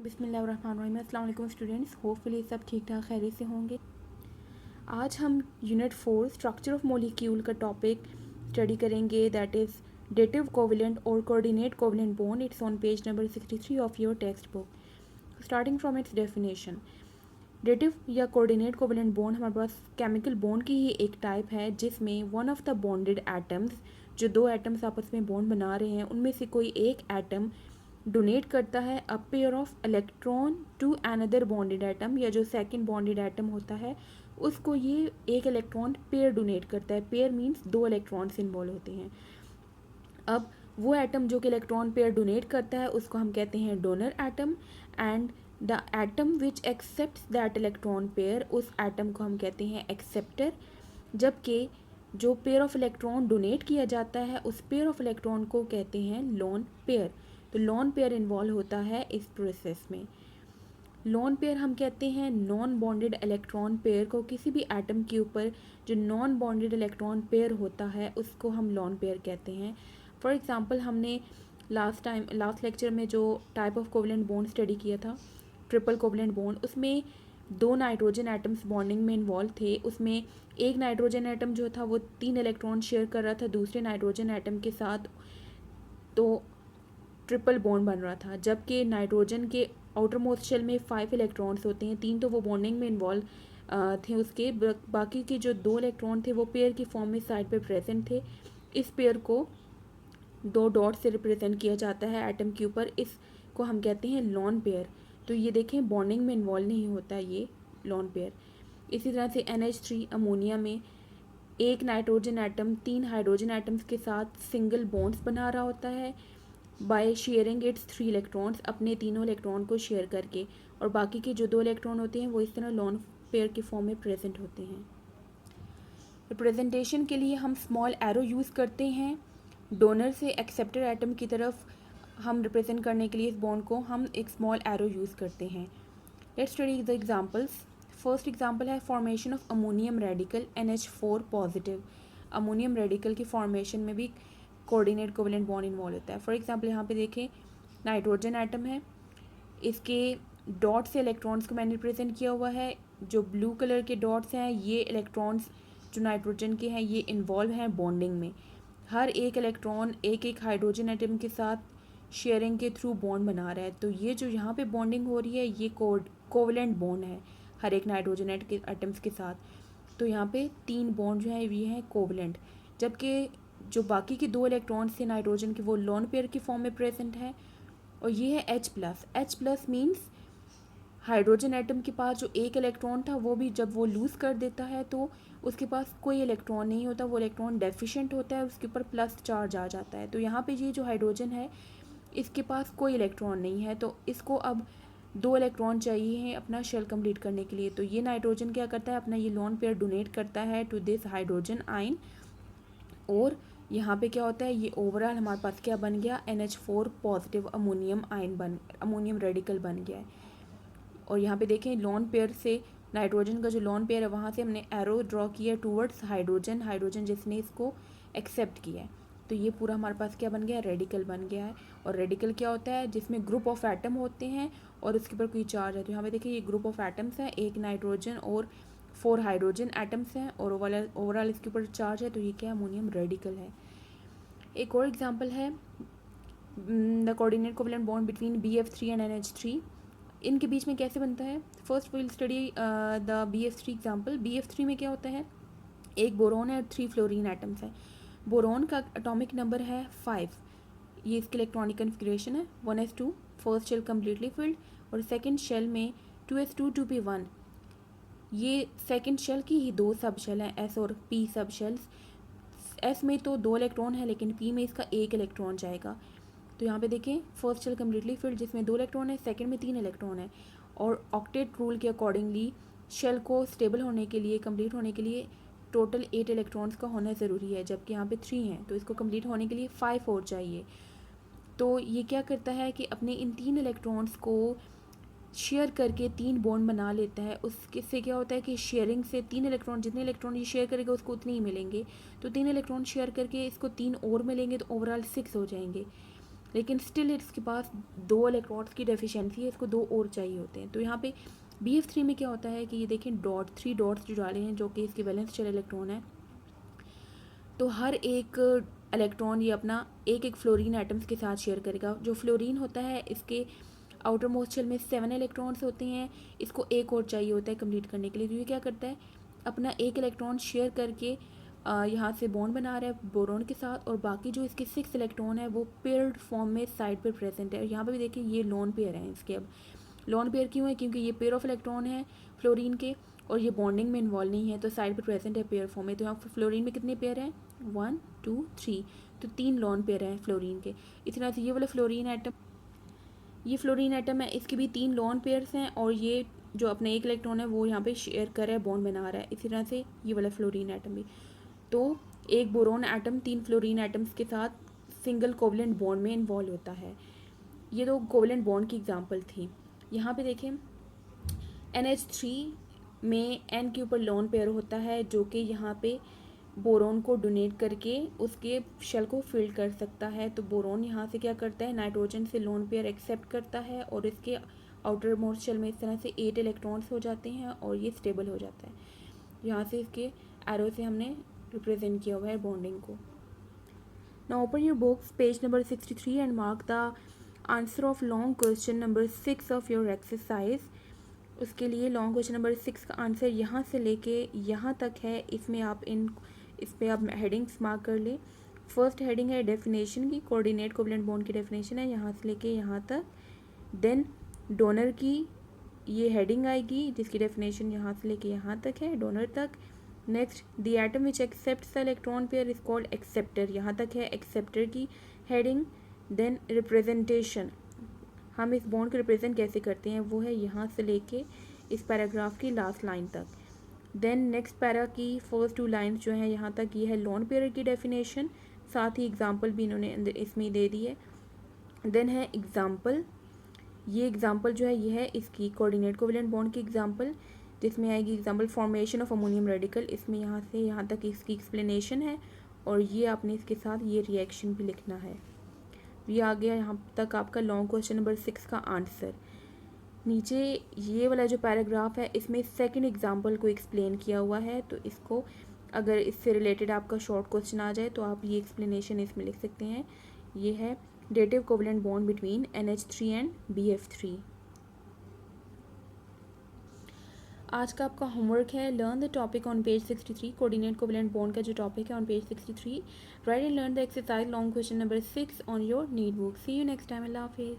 बिस्मिल्लाहिर्रहमानिर्रहीम। अस्सलाम वालेकुम स्टूडेंट्स, होपफुली सब ठीक ठाक खैरियत से होंगे। आज हम यूनिट 4 स्ट्रक्चर ऑफ मॉलिक्यूल का टॉपिक स्टडी करेंगे, दैट इज़ डेटिव कोवलेंट और coordinate covalent bond. It's on page number 63 of your text book. Starting from its definition, dative या कोऑर्डिनेट कोवलेंट बॉन्ड हमारे पास केमिकल बॉन्ड की ही एक type है जिसमें one of the bonded atoms, जो दो atoms आपस में बॉन्ड बना रहे हैं, उनमें से कोई एक एटम डोनेट करता है a pair of electron to another bonded atom, या जो सेकंड बॉन्डेड एटम होता है उसको ये एक इलेक्ट्रॉन पेयर डोनेट करता है। पेयर मीन्स दो इलेक्ट्रॉन्स इन्वॉल्व होते हैं। अब वो एटम जो कि इलेक्ट्रॉन पेयर डोनेट करता है उसको हम कहते हैं donor atom, and the atom which accepts that electron pair, उस एटम को हम कहते हैं एक्सेप्टर। जबकि जो पेयर ऑफ इलेक्ट्रॉन डोनेट किया जाता है उस पेयर ऑफ इलेक्ट्रॉन को कहते हैं लोन पेयर। तो लोन पेयर इन्वॉल्व होता है इस प्रोसेस में। लोन पेयर हम कहते हैं नॉन बॉन्डेड इलेक्ट्रॉन पेयर को, किसी भी एटम के ऊपर जो नॉन बॉन्डेड इलेक्ट्रॉन पेयर होता है उसको हम लोन पेयर कहते हैं। फॉर एग्जांपल, हमने लास्ट लेक्चर में जो type of covalent bond study किया था, ट्रिपल कोवलेंट बॉन्ड, उसमें दो नाइट्रोजन एटम्स बॉन्डिंग में इन्वॉल्व थे। उसमें एक नाइट्रोजन एटम जो था वो 3 इलेक्ट्रॉन शेयर कर रहा था दूसरे नाइट्रोजन एटम के साथ, तो ट्रिपल बॉन्ड बन रहा था। जबकि नाइट्रोजन के आउटर मोस्ट शेल में 5 इलेक्ट्रॉन्स होते हैं, 3 तो वो बॉन्डिंग में इन्वॉल्व थे उसके, बाकी के जो 2 इलेक्ट्रॉन थे वो पेयर की फॉर्म में साइड पे प्रेजेंट थे। इस पेयर को 2 डॉट से रिप्रेजेंट किया जाता है एटम के ऊपर, इसको हम कहते हैं लोन पेयर। तो ये देखें, बॉन्डिंग में इन्वॉल्व नहीं होता ये लोन पेयर। इसी तरह से NH3 अमोनिया में एक नाइट्रोजन एटम 3 हाइड्रोजन एटम्स के साथ सिंगल बॉन्ड्स बना रहा होता है बाय शेयरिंग इट्स 3 इलेक्ट्रॉन्स, अपने तीनों इलेक्ट्रॉन को शेयर करके, और बाकी के जो 2 इलेक्ट्रॉन होते हैं वो इस तरह लोन पेयर की फॉर्म में प्रेजेंट होते हैं। रिप्रेजेंटेशन के लिए हम स्मॉल एरो यूज़ करते हैं। डोनर से एक्सेप्टर एटम की तरफ हम रिप्रेजेंट करने के लिए इस बॉन्ड को हम एक स्मॉल एरो यूज़ करते हैं। Let's study the examples. First example है formation of ammonium radical NH4 पॉजिटिव। अमोनियम रेडिकल की फॉर्मेशन में भी कोऑर्डिनेट कोवलेंट बॉन्ड इन्वॉल्व होता है। फॉर एग्जांपल, यहाँ पे देखें, नाइट्रोजन एटम है, इसके डॉट से इलेक्ट्रॉन्स को मैंने रिप्रेजेंट किया हुआ है। जो ब्लू कलर के डॉट्स हैं ये इलेक्ट्रॉन्स जो नाइट्रोजन के हैं ये इन्वॉल्व हैं बॉन्डिंग में। हर एक इलेक्ट्रॉन एक एक हाइड्रोजन एटम के साथ शेयरिंग के थ्रू बॉन्ड बना रहा है। तो ये जो यहाँ पे बॉन्डिंग हो रही है ये कोवलेंट बॉन्ड है हर एक नाइट्रोजन एटम्स के साथ। तो यहाँ पे 3 बॉन्ड जो है ये हैं कोवलेंट, जबकि जो बाकी के 2 इलेक्ट्रॉन्स थे नाइट्रोजन के वो लोन पेयर की फॉर्म में प्रेजेंट है। और ये है H+ मीन्स हाइड्रोजन एटम के पास जो एक इलेक्ट्रॉन था वो भी जब वो लूज़ कर देता है तो उसके पास कोई इलेक्ट्रॉन नहीं होता, वो इलेक्ट्रॉन डेफिशिएंट होता है, उसके ऊपर प्लस चार्ज आ जाता है। तो यहाँ पे ये जो हाइड्रोजन है इसके पास कोई इलेक्ट्रॉन नहीं है, तो इसको अब 2 इलेक्ट्रॉन चाहिए हैं अपना शेल कंप्लीट करने के लिए। तो ये नाइट्रोजन क्या करता है, अपना ये लोन पेयर डोनेट करता है टू दिस हाइड्रोजन आयन, और यहाँ पे क्या होता है, ये ओवरऑल हमारे पास क्या बन गया, NH4 पॉजिटिव अमोनियम रेडिकल बन गया है। और यहाँ पे देखें, लोन पेयर से नाइट्रोजन का जो लोन पेयर है वहाँ से हमने एरो ड्रॉ किया टूवर्ड्स हाइड्रोजन जिसने इसको एक्सेप्ट किया है। तो ये पूरा हमारे पास क्या बन गया, रेडिकल बन गया है। और रेडिकल क्या होता है, जिसमें ग्रुप ऑफ एटम होते हैं और उसके ऊपर कोई चार्ज है। तो यहाँ पे देखिए ये ग्रुप ऑफ एटम्स है, एक नाइट्रोजन और 4 हाइड्रोजन एटम्स हैं, और ओवरऑल इसके ऊपर चार्ज है, तो ये क्या अमोनियम रेडिकल है। एक और एग्जाम्पल है the coordinate covalent bond between BF3 and NH3। इनके बीच में कैसे बनता है, first will study the BF3 example. BF3 में क्या होता है, एक बोरोन है और 3 फ्लोरीन एटम्स है। बोरोन का एटॉमिक नंबर है 5, ये इसकी इलेक्ट्रॉनिक कन्फिगरेशन है 1s2, first shell completely filled, और सेकेंड शेल में 2s2 2p1। ये सेकेंड शेल की ही 2 सब शेल हैं, S और P सब शेल्स। S में तो 2 इलेक्ट्रॉन है लेकिन P में इसका 1 इलेक्ट्रॉन जाएगा। तो यहाँ पे देखें, फर्स्ट शेल कम्प्लीटली फिल्ड जिसमें 2 इलेक्ट्रॉन है, सेकंड में 3 इलेक्ट्रॉन है। और ऑक्टेट रूल के अकॉर्डिंगली शेल को स्टेबल होने के लिए, कंप्लीट होने के लिए टोटल 8 इलेक्ट्रॉन्स का होना ज़रूरी है, जबकि यहाँ पे 3 हैं, तो इसको कंप्लीट होने के लिए 5 और चाहिए। तो ये क्या करता है कि अपने इन 3 इलेक्ट्रॉन्स को शेयर करके 3 बॉन्ड बना लेता है। उससे क्या होता है कि शेयरिंग से 3 इलेक्ट्रॉन, जितने इलेक्ट्रॉन ये शेयर करेगा उसको उतने ही मिलेंगे। तो 3 इलेक्ट्रॉन शेयर करके इसको 3 और मिलेंगे, तो ओवरऑल 6 हो जाएंगे। लेकिन स्टिल इसके पास 2 इलेक्ट्रॉन्स की डेफिशिएंसी है, इसको 2 और चाहिए होते हैं। तो यहाँ पे BF3 में क्या होता है कि ये देखें थ्री डॉट्स जो डाले हैं जो कि इसके वैलेंस शेल इलेक्ट्रॉन है। तो हर एक इलेक्ट्रॉन ये अपना एक एक फ्लोरीन एटम्स के साथ शेयर करेगा। जो फ्लोरीन होता है इसके आउटर मोस्ट शेल में 7 इलेक्ट्रॉन्स होते हैं, इसको एक और चाहिए होता है कंप्लीट करने के लिए। तो ये क्या करता है, अपना एक इलेक्ट्रॉन शेयर करके यहाँ से बॉन्ड बना रहा है बोरोन के साथ, और बाकी जो इसके 6 इलेक्ट्रॉन है वो पेयर्ड फॉर्म में साइड पर प्रेजेंट है। यहाँ पर भी देखिए ये लोन पेयर है इसके। अब लोन पेयर क्यों है, क्योंकि ये पेयर ऑफ इलेक्ट्रॉन है फ्लोरीन के और ये बॉन्डिंग में इन्वॉल्व नहीं है, तो साइड पर प्रेजेंट है पेयर फॉर्म में। तो यहाँ फ्लोरीन में कितने पेयर हैं, 1 2 3, तो 3 लोन पेयर हैं फ्लोरीन के। इस तरह से ये वाला फ्लोरीन एटम, ये फ्लोरीन एटम है, इसके भी 3 लोन पेयर्स हैं, और ये जो अपने एक इलेक्ट्रॉन है वो यहाँ पे शेयर कर रहा है, बॉन्ड बना रहा है। इसी तरह से ये वाला फ्लोरीन एटम भी। तो एक बोरोन एटम 3 फ्लोरीन एटम्स के साथ सिंगल कोवलेंट बॉन्ड में इन्वॉल्व होता है। ये तो कोवलेंट बॉन्ड की एग्जांपल थी। यहाँ पे देखें NH3 में N के ऊपर लोन पेयर होता है जो कि यहाँ पे बोरोन को डोनेट करके उसके शेल को फिल कर सकता है। तो बोरोन यहाँ से क्या करता है, नाइट्रोजन से लोन पेयर एक्सेप्ट करता है और इसके आउटर मोस्ट शेल में इस तरह से 8 इलेक्ट्रॉन्स हो जाते हैं और ये स्टेबल हो जाता है। यहाँ से इसके एरो से हमने रिप्रेजेंट किया हुआ है बॉन्डिंग को। Now open your books page number 63 and mark the answer of long question number 6 of your exercise. उसके लिए लॉन्ग क्वेश्चन नंबर 6 का आंसर यहाँ से लेके यहाँ तक है। इसमें आप इस पे आप हेडिंग्स मार्क कर ले। फर्स्ट हेडिंग है डेफिनेशन की, कोऑर्डिनेट कोवलेंट बॉन्ड की डेफिनेशन है यहाँ से लेके यहाँ तक। देन डोनर की ये हेडिंग आएगी जिसकी डेफिनेशन यहाँ से लेके यहाँ तक है, डोनर तक। Next the atom which accepts the electron pair is called acceptor, यहाँ तक है एक्सेप्टर की हेडिंग। देन रिप्रेजेंटेशन, हम इस बॉन्ड को रिप्रेजेंट कैसे करते हैं, वो है यहाँ से लेके इस पैराग्राफ की लास्ट लाइन तक। देन नेक्स्ट पैरा की फर्स्ट 2 लाइन्स जो हैं यहाँ तक, ये है लोन पेयर की डेफिनेशन, साथ ही एग्जांपल भी इन्होंने इसमें दे दी है। देन है एग्जांपल, ये एग्जांपल जो है ये है इसकी कोऑर्डिनेट कोवलेंट बॉन्ड की एग्जांपल, जिसमें आएगी example formation of ammonium radical. इसमें यहाँ से यहाँ तक इसकी एक्सप्लेनेशन है और ये आपने इसके साथ ये रिएक्शन भी लिखना है। ये आ गया यहाँ तक आपका लॉन्ग क्वेश्चन नंबर 6 का आंसर। नीचे ये वाला जो पैराग्राफ है इसमें सेकंड एग्जांपल को एक्सप्लेन किया हुआ है, तो इसको अगर इससे रिलेटेड आपका शॉर्ट क्वेश्चन आ जाए तो आप ये एक्सप्लेनेशन इसमें लिख सकते हैं। ये है dative covalent bond between NH3 and BF3। आज का आपका होमवर्क है learn the topic on page 63, coordinate covalent bond का जो टॉपिक है on page 63। Write and learn the exercise long question number 6 on your neat book. See you next time, अल्लाह हाफिज़।